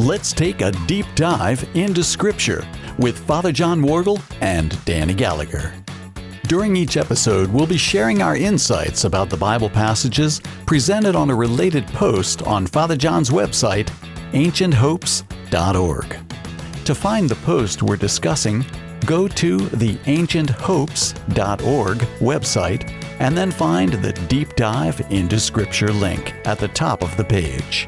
let's take a deep dive into Scripture with Father John Worgul and Danny Gallagher. During each episode, we'll be sharing our insights about the Bible passages presented on a related post on Father John's website, ancienthopes.org. To find the post we're discussing, go to the ancienthopes.org website and then find the Deep Dive into Scripture link at the top of the page.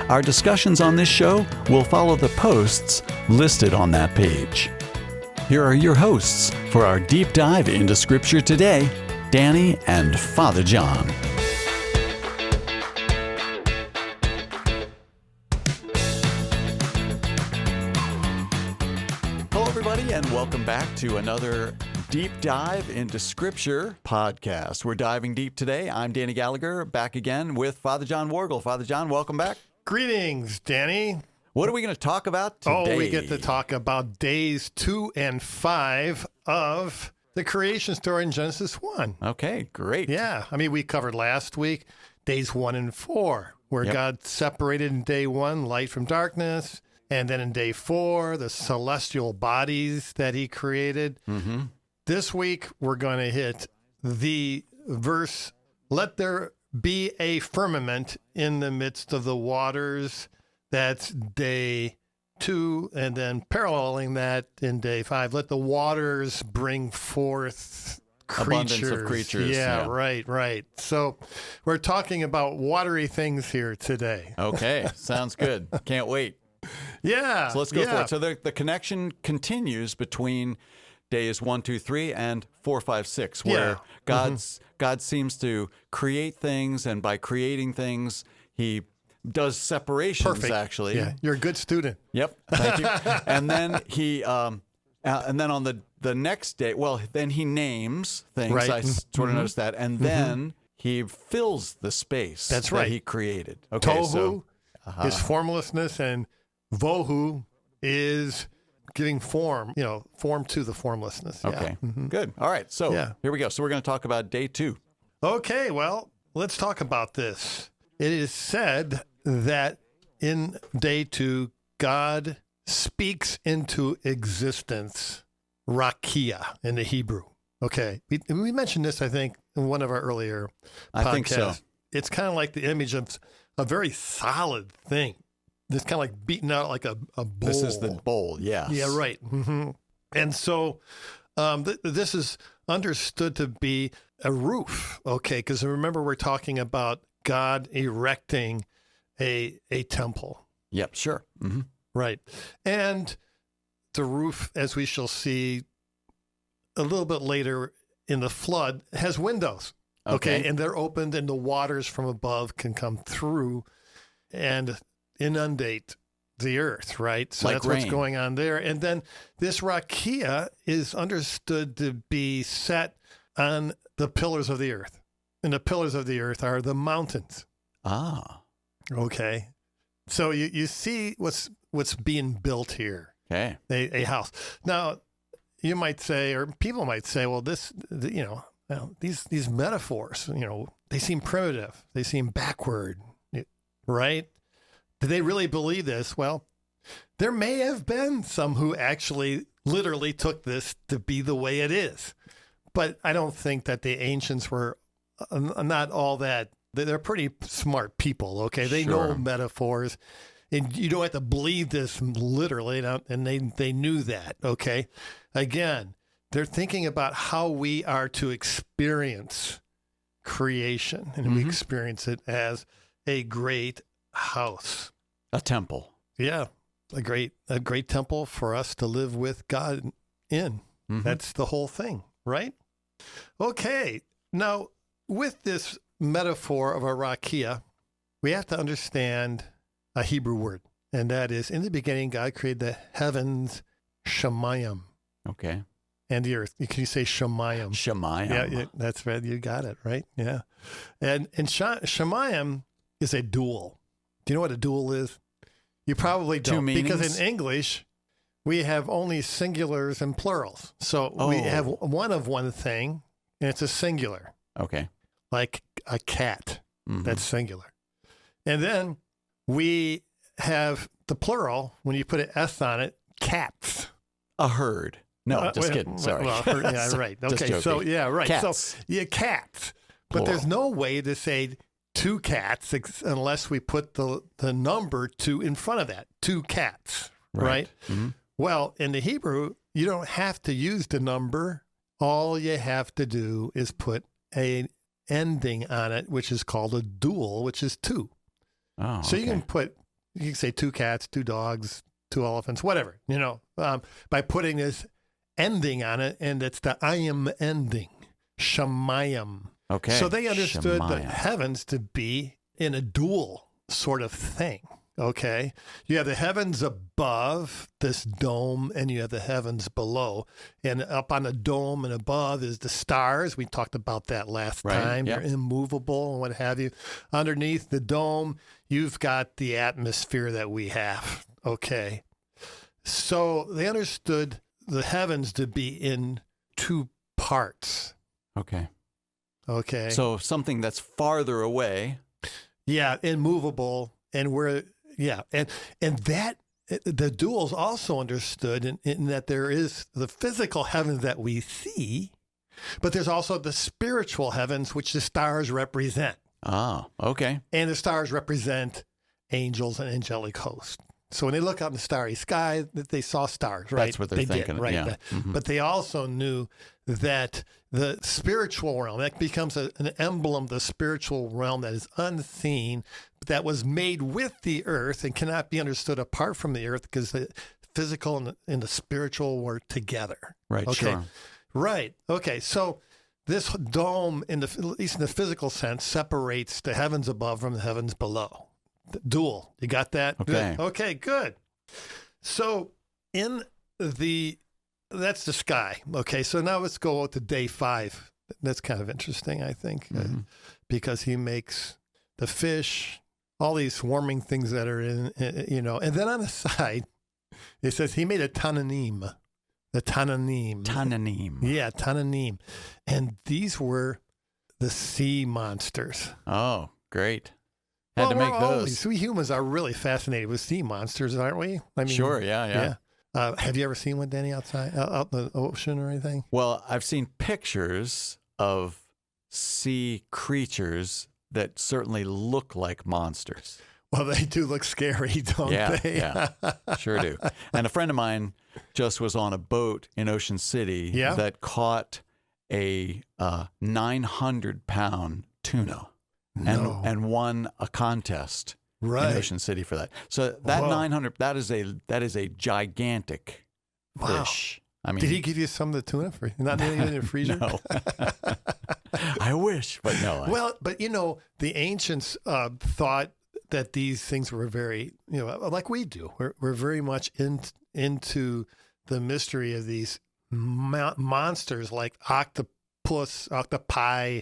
Our discussions on this show will follow the posts listed on that page. Here are your hosts for our Deep Dive into Scripture today, Danny and Father John. Hello, everybody, and welcome back to another Deep Dive into Scripture podcast. We're diving deep today. I'm Danny Gallagher, back again with Father John Worgul. Father John, welcome back. Greetings, Danny. What are we going to talk about today? We get to talk about days 2 and 5 of the creation story in Genesis 1. Okay, great. Yeah. I mean, we covered last week days 1 and 4, where God separated in day 1 light from darkness. And then in day 4, the celestial bodies that he created. Mm-hmm. This week, we're going to hit the verse, let there be a firmament in the midst of the waters. That's day 2. And then paralleling that in day 5, let the waters bring forth creatures. Abundance of creatures. Yeah, right. So we're talking about watery things here today. Okay, sounds good. Can't wait. Yeah. So let's go for it. So the connection continues between days 1, 2, 3, and 4, 5, 6, where God seems to create things, and by creating things, he does separations. Perfect. Actually. Yeah, you're a good student. Yep. Thank you. And then he, and then on the next day, then he names things. Right. I sort of noticed that, and then he fills the space. That's right. That he created. Okay. Tohu is formlessness, and vohu is giving form to the formlessness. Yeah. Okay, good. All right, so here we go. So we're going to talk about day 2. Okay, well, let's talk about this. It is said that in day 2, God speaks into existence rakia in the Hebrew. Okay, we mentioned this, I think, in one of our earlier podcasts. I think so. It's kind of like the image of a very solid thing. It's kind of like beaten out like a bowl. This is the bowl, yes. Yeah, right. Mm-hmm. And so this is understood to be a roof, okay? Because remember, we're talking about God erecting a temple. Yep, sure. Mm-hmm. Right. And the roof, as we shall see a little bit later in the flood, has windows, okay? And they're opened, and the waters from above can come through and inundate the earth, right? So like that's rain. What's going on there. And then this rakia is understood to be set on the pillars of the earth. And the pillars of the earth are the mountains. Ah. Okay. So you see what's being built here. Okay. A house. Now, you might say, or people might say, well, these metaphors, they seem primitive. They seem backward, right? Did they really believe this? Well, there may have been some who actually literally took this to be the way it is. But I don't think that the ancients were not all that. They're pretty smart people, okay? They know metaphors, and you don't have to believe this literally, and they knew that, okay? Again, they're thinking about how we are to experience creation, and we experience it as a great house. A temple. Yeah. A great temple for us to live with God in. Mm-hmm. That's the whole thing, right? Okay. Now, with this metaphor of a rakia, we have to understand a Hebrew word, and that is, in the beginning, God created the heavens, shamayim. Okay. And the earth. Can you say shamayim? Shamayim. Yeah, that's right. You got it, right? Yeah. And shamayim is a dual. Do you know what a dual is? You probably don't. Two meanings? Because in English, we have only singulars and plurals. So we have one of one thing, and it's a singular. Okay. Like a cat. That's singular. And then we have the plural, when you put an S on it, cats. A herd. No, just kidding. Sorry. Well, yeah, right. Just Okay, so, joking. yeah, right. Cats. So, yeah, cats. But Plural. there's no way to say two cats unless we put the number two in front of that. Two cats, right? Mm-hmm. Well, in the Hebrew, you don't have to use the number. All you have to do is put an ending on it, which is called a dual, which is two. Oh, So okay. you can say two cats, two dogs, two elephants, whatever, by putting this ending on it, and it's the ayim ending, shamayim. Okay. So they understood the Shemayim. heavens to be in a dual sort of thing. Okay. You have the heavens above this dome, and you have the heavens below. And up on the dome and above is the stars. We talked about that last Right, time. yep. They're immovable and what have you. Underneath the dome, you've got the atmosphere that we have. Okay. So they understood the heavens to be in two parts. Okay. Okay. So something that's farther away. Yeah, immovable, and and that the duals also understood in that there is the physical heavens that we see, but there's also the spiritual heavens which the stars represent, Oh, okay. and the stars represent angels and angelic hosts. So when they look out in the starry sky, they saw stars, right? That's what they're thinking, did, right? yeah. Mhm. But they also knew that the spiritual realm, that becomes an emblem, the spiritual realm that is unseen, that was made with the earth and cannot be understood apart from the earth because the physical and the spiritual were together. Right, Okay. sure. Right. Okay. So this dome, at least in the physical sense, separates the heavens above from the heavens below. The dual. You got that? Okay. Good. Okay, good. So that's the sky. Okay, so now let's go to day 5. That's kind of interesting, I think, because he makes the fish, all these swarming things that are in, and then on the side, it says he made a tananim. The tananim. Tananim. Yeah, tananim. And these were the sea monsters. Oh, great. Had to make those. We humans are really fascinated with sea monsters, aren't we? I mean, Sure, yeah. Have you ever seen one, Danny, outside, out in the ocean or anything? Well, I've seen pictures of sea creatures that certainly look like monsters. Well, they do look scary, don't they? Yeah, sure do. And a friend of mine just was on a boat in Ocean City that caught a 900-pound tuna and won a contest in Ocean City for that. So that 900, that is a gigantic fish. I mean, did he give you some of the tuna for not even in the freezer? No. I wish, but no. Well, but the ancients thought that these things were very, like we do. We're very much into the mystery of these monsters like octopi,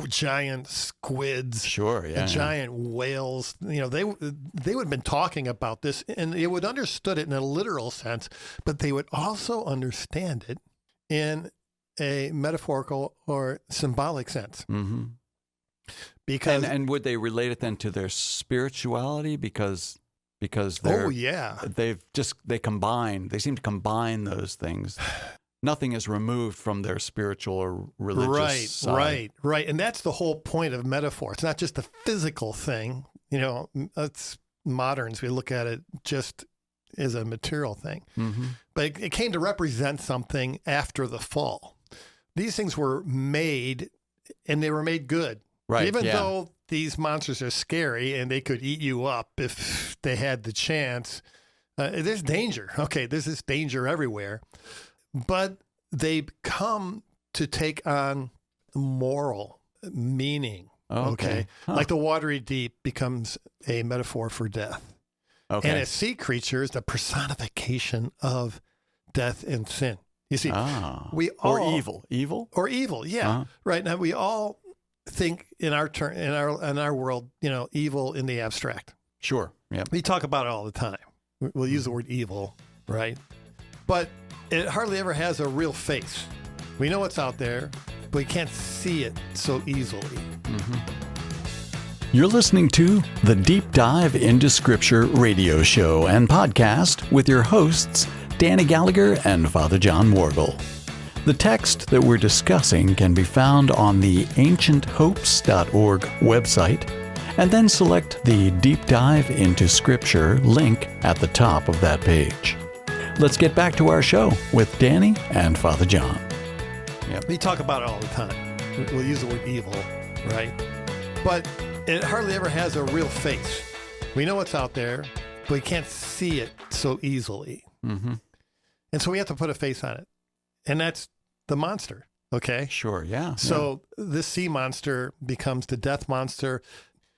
giant squids, giant whales. They would have been talking about this, and they would understood it in a literal sense, but they would also understand it in a metaphorical or symbolic sense. Mm-hmm. Because and would they relate it then to their spirituality because they're, they seem to combine those things. Nothing is removed from their spiritual or religious side. Right. And that's the whole point of metaphor. It's not just a physical thing. It's moderns. We look at it just as a material thing. Mm-hmm. But it came to represent something after the fall. These things were made, and they were made good. Right. Even though these monsters are scary and they could eat you up if they had the chance, there's danger. Okay, there's this danger everywhere. But they come to take on moral meaning. Okay. Huh. Like the watery deep becomes a metaphor for death. Okay. And a sea creature is the personification of death and sin. You see, we all... Or evil. Evil? Or evil, yeah. Uh-huh. Right. Now, we all think in our world, evil in the abstract. Sure. Yeah. We talk about it all the time. We'll use the word evil, right? But it hardly ever has a real face. We know it's out there, but we can't see it so easily. Mm-hmm. You're listening to the Deep Dive into Scripture radio show and podcast with your hosts, Danny Gallagher and Father John Worgul. The text that we're discussing can be found on the ancienthopes.org website, and then select the Deep Dive into Scripture link at the top of that page. Let's get back to our show with Danny and Father John. We talk about it all the time. We'll use the word evil, right? But it hardly ever has a real face. We know it's out there, but we can't see it so easily. Mm-hmm. And so we have to put a face on it. And that's the monster, okay? Sure, yeah. So this sea monster becomes the death monster.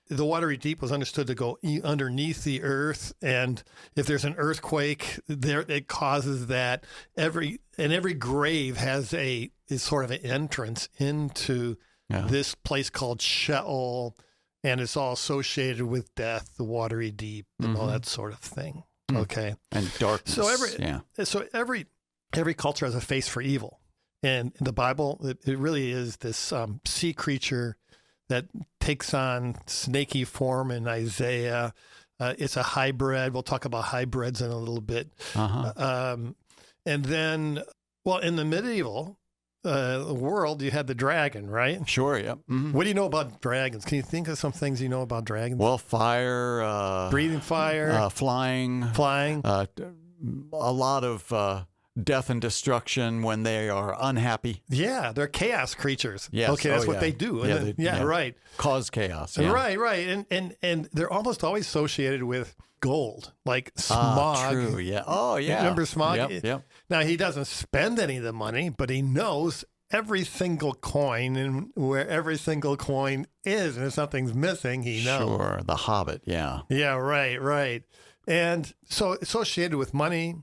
The watery deep was understood to go underneath the earth, and if there's an earthquake, there it causes that. Every grave is sort of an entrance into this place called Sheol, and it's all associated with death, the watery deep, and all that sort of thing. Okay, and darkness. So every culture has a face for evil, and in the Bible, it really is this sea creature that takes on snaky form in Isaiah. It's a hybrid. We'll talk about hybrids in a little bit. And then, in the medieval world, you had the dragon, right? Sure, yeah. Mm-hmm. What do you know about dragons? Can you think of some things you know about dragons? Well, fire. Breathing fire. Flying. A lot of death and destruction when they are unhappy. Yeah, they're chaos creatures. Yes. Okay, that's what they do. Right. Cause chaos. Yeah. Right. And they're almost always associated with gold, like Smog. True, yeah. Oh, yeah. Remember Smog? Yep. Now, he doesn't spend any of the money, but he knows every single coin and where every single coin is. And if something's missing, he knows. Sure, the Hobbit, yeah. Yeah, right. And so associated with money,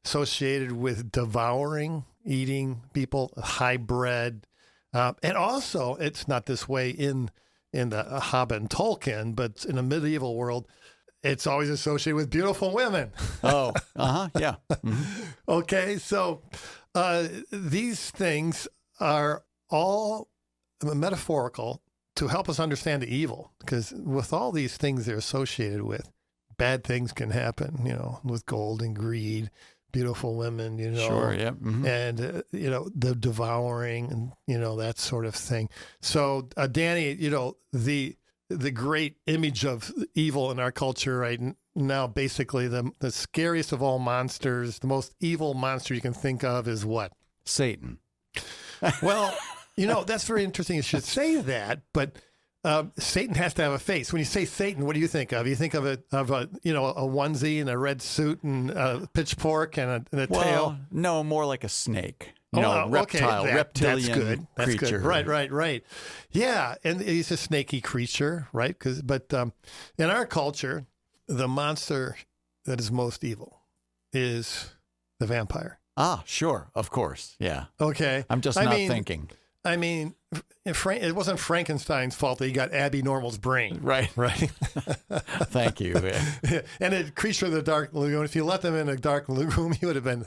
associated with devouring, eating people, hybrid. And also, it's not this way in the Hobbit and Tolkien, but in the medieval world, it's always associated with beautiful women. Oh, yeah. Mm-hmm. Okay, so these things are all metaphorical to help us understand the evil, because with all these things they're associated with, bad things can happen, with gold and greed, beautiful women, Sure, yeah. Mm-hmm. And, the devouring and, that sort of thing. So, Danny, the great image of evil in our culture right now, basically the scariest of all monsters, the most evil monster you can think of is what? Satan. Well, that's very interesting. You should say that, but Satan has to have a face. When you say Satan, what do you think of? You think of a onesie and a red suit and a pitchfork and a tail? No, more like a snake. Reptilian creature. That's good. Right. Yeah, and he's a snaky creature, right? But in our culture, the monster that is most evil is the vampire. Ah, sure, of course, yeah. Okay. I'm just not thinking. I mean, it wasn't Frankenstein's fault that he got Abby Normal's brain. Right. Thank you. Yeah. And a creature of the dark lagoon, if you let them in a dark lagoon, he would have been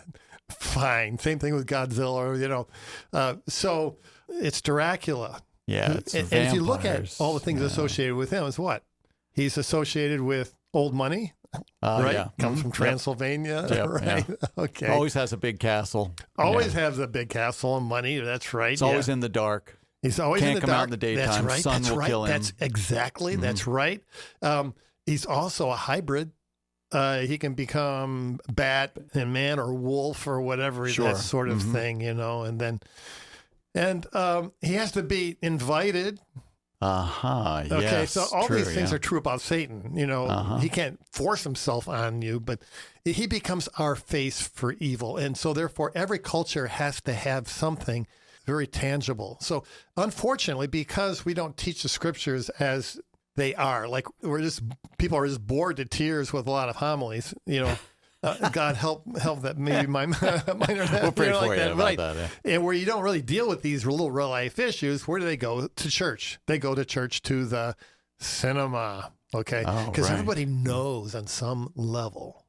fine. Same thing with Godzilla, so it's Dracula. Yeah, it's and if you look at all the things associated with him, is what? He's associated with old money. Right? Yeah. Comes from Transylvania, right? Yeah. Okay. Always has a big castle. Always has a big castle and money. That's right. It's always in the dark. He's always in the dark. Can't come out in the daytime. That's right. Sun will kill him. That's exactly. Mm-hmm. That's right. He's also a hybrid. He can become bat and man or wolf or whatever, that sort of thing, and he has to be invited. Okay, so all these things are true about Satan. He can't force himself on you, but he becomes our face for evil. And so therefore, every culture has to have something very tangible. So unfortunately, because we don't teach the scriptures as they are, like people are just bored to tears with a lot of homilies, God help that maybe mine are we'll pray for you about that. Yeah. And where you don't really deal with these little real life issues, where do they go? To church. They go to church, to the cinema. Okay, because everybody knows on some level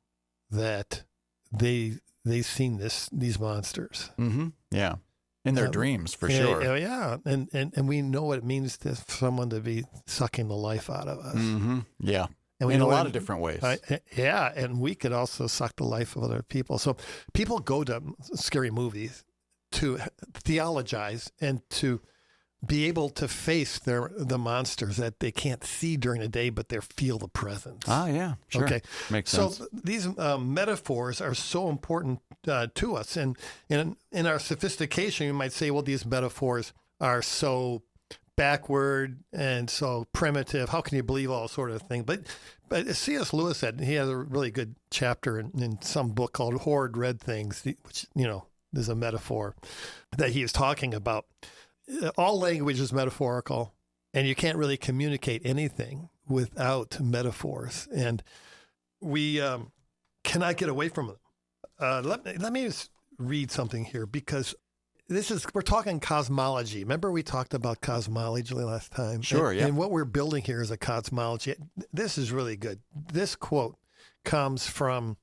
that they've seen these monsters. Mm-hmm. Yeah. In their dreams, for sure. Yeah. And we know what it means to someone to be sucking the life out of us. Mm-hmm. Yeah. And we in a know lot of different ways. Yeah. And we could also suck the life of other people. So people go to scary movies to theologize and to be able to face the monsters that they can't see during the day, but they feel the presence. Ah, yeah, sure. Okay, makes sense. So these metaphors are so important to us, and in our sophistication, you might say, well, these metaphors are so backward and so primitive. How can you believe all sort of thing? But C.S. Lewis said, he has a really good chapter in some book called "Horrid Red Things," which is a metaphor that he is talking about. All language is metaphorical, and you can't really communicate anything without metaphors. And we cannot get away from them. Let me just read something here, because we're talking cosmology. Remember we talked about cosmology last time? Sure, yeah. And what we're building here is a cosmology. This is really good. This quote comes from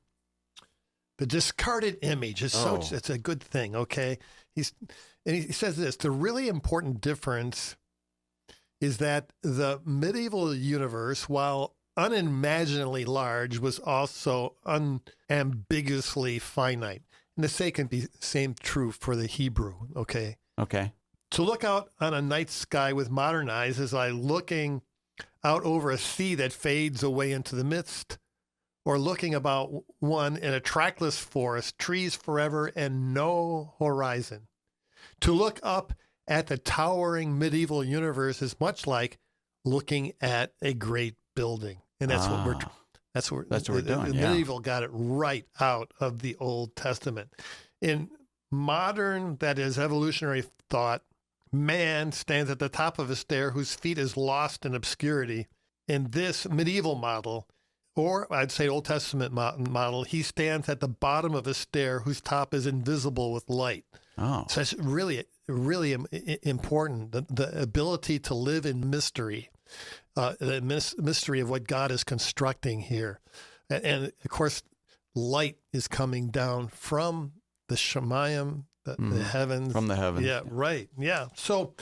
The Discarded Image. It's a good thing, okay? He says this: the really important difference is that the medieval universe, while unimaginably large, was also unambiguously finite. And the same true for the Hebrew, okay? Okay. To look out on a night sky with modern eyes is like looking out over a sea that fades away into the mist, or looking about one in a trackless forest, trees forever and no horizon. To look up at the towering medieval universe is much like looking at a great building. And that's what we're doing. The medieval got it right out of the Old Testament. In modern, that is evolutionary thought, man stands at the top of a stair whose feet is lost in obscurity. In this medieval model, or I'd say Old Testament model, he stands at the bottom of a stair whose top is invisible with light. Oh. So it's really, really important, the ability to live in mystery, the mystery of what God is constructing here. And of course, light is coming down from the Shemayim, the heavens. From the heavens. Yeah, right. Yeah. So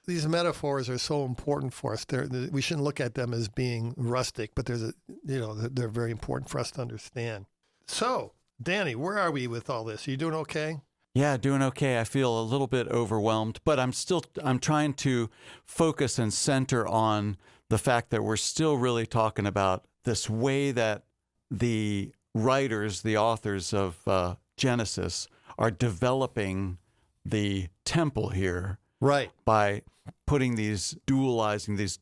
these metaphors are so important for us. We shouldn't look at them as being rustic, but they're very important for us to understand. So, Danny, where are we with all this? Are you doing okay? Yeah, doing okay. I feel a little bit overwhelmed, but I'm trying to focus and center on the fact that we're still really talking about this way that the writers, the authors of Genesis, are developing the temple here, right? By putting dualizing these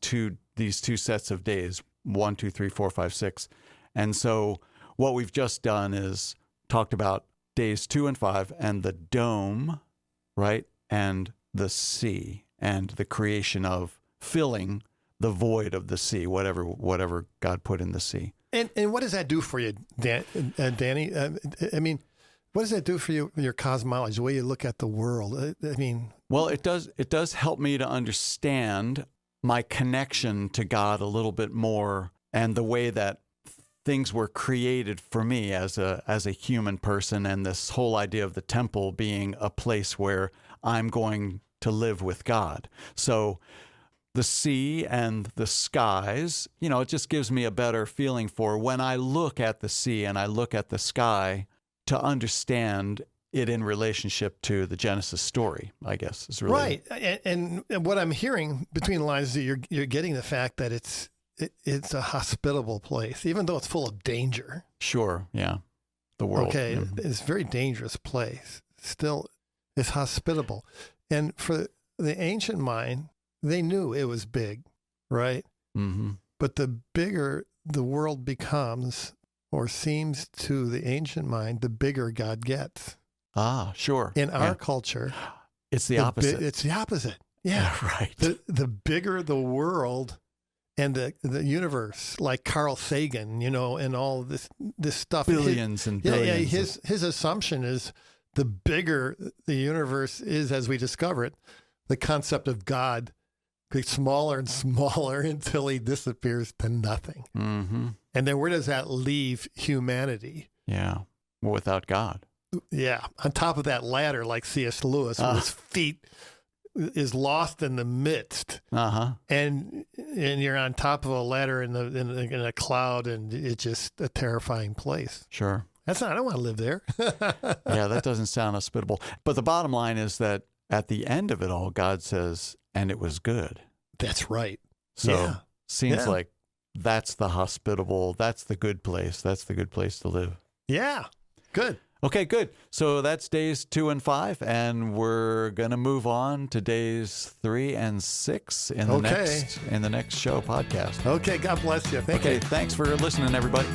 two sets of days, 1, 2, 3, 4, 5, 6, and so what we've just done is talked about days 2 and 5 and the dome, right, and the sea and the creation of filling the void of the sea, whatever God put in the sea. And what does that do for you, Danny? I mean, what does that do for you, your cosmology, the way you look at the world? I mean, well, it does help me to understand my connection to God a little bit more, and the way that things were created for me as a human person, and this whole idea of the temple being a place where I'm going to live with God. So the sea and the skies, it just gives me a better feeling for when I look at the sea and I look at the sky, to understand it in relationship to the Genesis story, I guess, is really right. And what I'm hearing between the lines is you're getting the fact that it's a hospitable place, even though it's full of danger. Sure, yeah. The world. Okay, it's a very dangerous place. Still, it's hospitable. And for the ancient mind, they knew it was big, right? Mm-hmm. But the bigger the world becomes, or seems to the ancient mind, the bigger God gets. Ah, sure. In our culture, it's the opposite. It's the opposite. Yeah, right. The bigger the world and the universe, like Carl Sagan, and all this stuff. Billions and billions. Yeah. His assumption is the bigger the universe is as we discover it, the concept of God gets smaller and smaller until he disappears to nothing. Mm-hmm. And then where does that leave humanity? Yeah, without God. Yeah, on top of that ladder, like C.S. Lewis, with his feet is lost in the midst, and you're on top of a ladder in a cloud, and it's just a terrifying place. Sure. I don't want to live there. Yeah, that doesn't sound hospitable. But the bottom line is that at the end of it all, God says, and it was good. That's right. So seems like that's the hospitable, that's the good place. That's the good place to live. Yeah. Good. Okay, good. So that's days 2 and 5, and we're going to move on to days 3 and 6 in the next show podcast. Okay, God bless you. Thank you. Thanks for listening, everybody.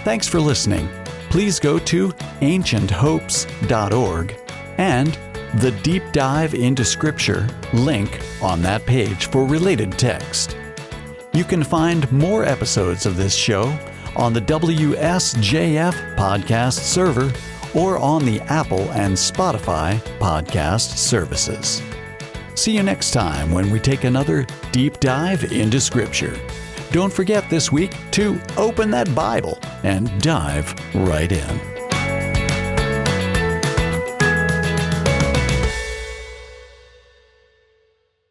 Thanks for listening. Please go to ancienthopes.org and the Deep Dive into Scripture link on that page for related text. You can find more episodes of this show on the WSJF podcast server or on the Apple and Spotify podcast services. See you next time when we take another deep dive into Scripture. Don't forget this week to open that Bible and dive right in.